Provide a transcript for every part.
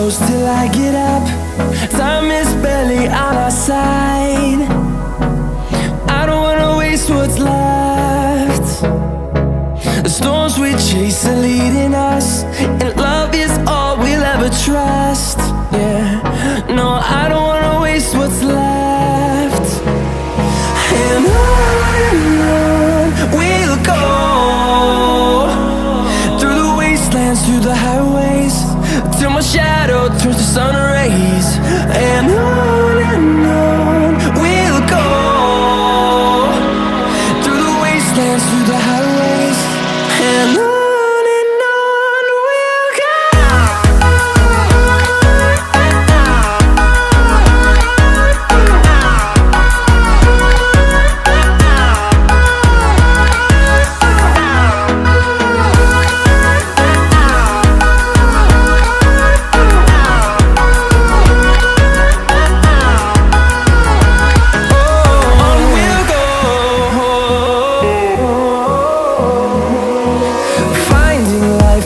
close till I get up. Time is barely on our side. I don't wanna waste what's left. The storms we chase are leading us, and love is all we'll ever trust. Yeah, no, I don't wanna waste what's left. And on we'll go, through the wastelands, through the highways, till my shadow turns to sun rays. And on we'll go, through the wastelands, through the highways, and on.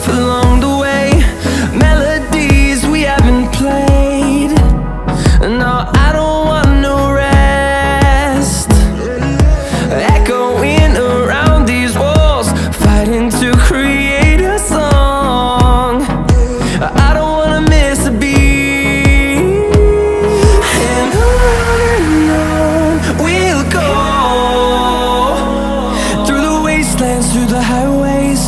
Along the way, melodies we haven't played. No, I don't want no rest. Echoing around these walls, fighting to create a song. I don't wanna miss a beat. And on we'll go, through the wastelands, through the highways,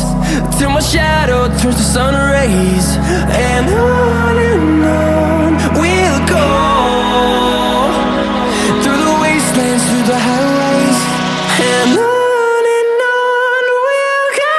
till my shadow turns to sun rays. And on we'll go, through the wastelands, through the highways, and on we'll go.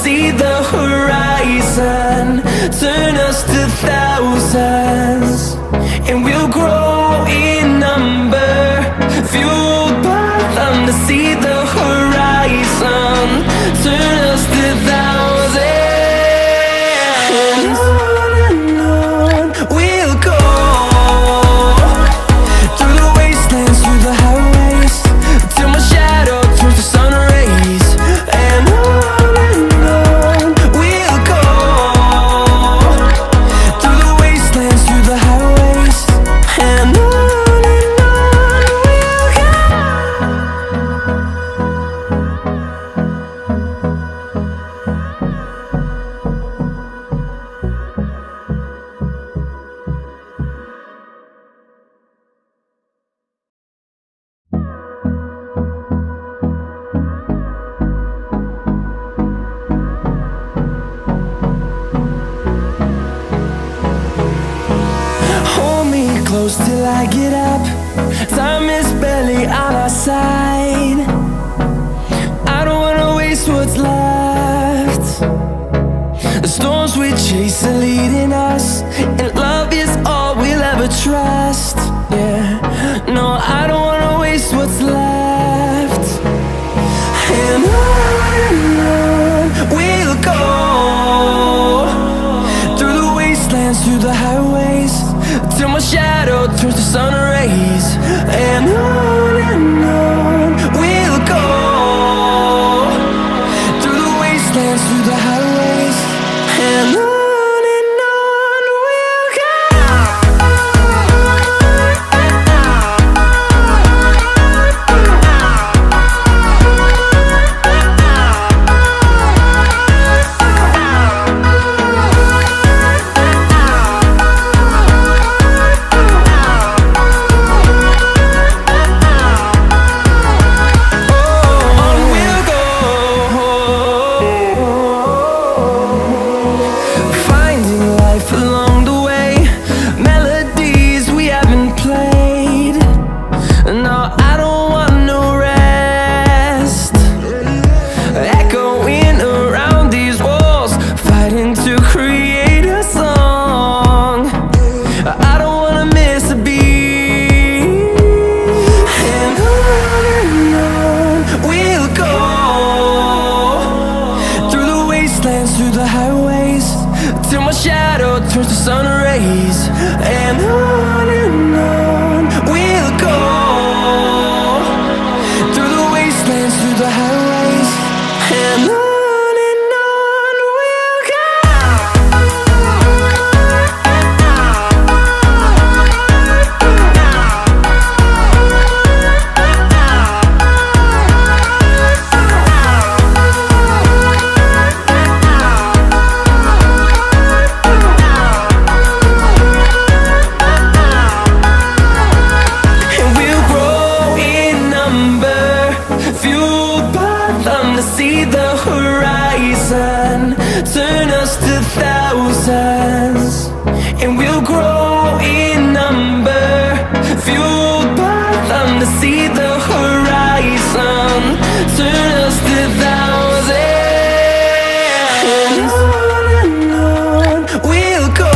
See the horizon, turn us to thousands, and we'll grow in number, fueled by them to see the horizon, turn us to thousands. And on we'll go, through the wastelands, through the highways, till my shadow turns to sun rays. And close till I get up. Time is barely on our side. I don't wanna waste what's left. The storms we chase are leading us, and love is all we'll ever trust. Yeah, no, I don't wanna waste what's left. And on we'll go, through the wastelands, through the highways, till my shadow turns to sun rays. And on we'll see the horizon, turn us to thousands, and we'll grow in number, fueled by them to see the horizon, turn us to thousands. And on we'll go,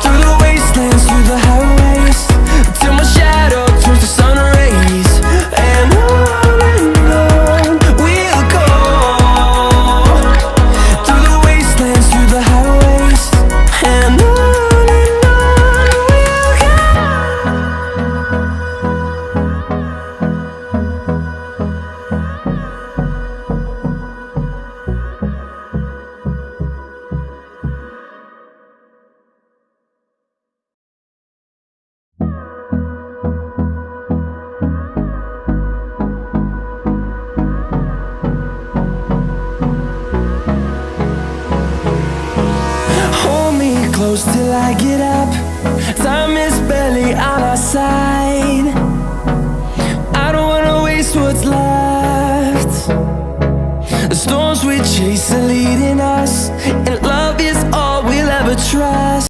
through the wastelands, through the highways, till my shadow turns to sun rays. And on we'll go, through the wastelands, through the highways. And on we'll go. Hold me close till I get up. Time is barely on our side. I don't wanna waste what's left. The storms we chase are leading us, and love is all we'll ever trust.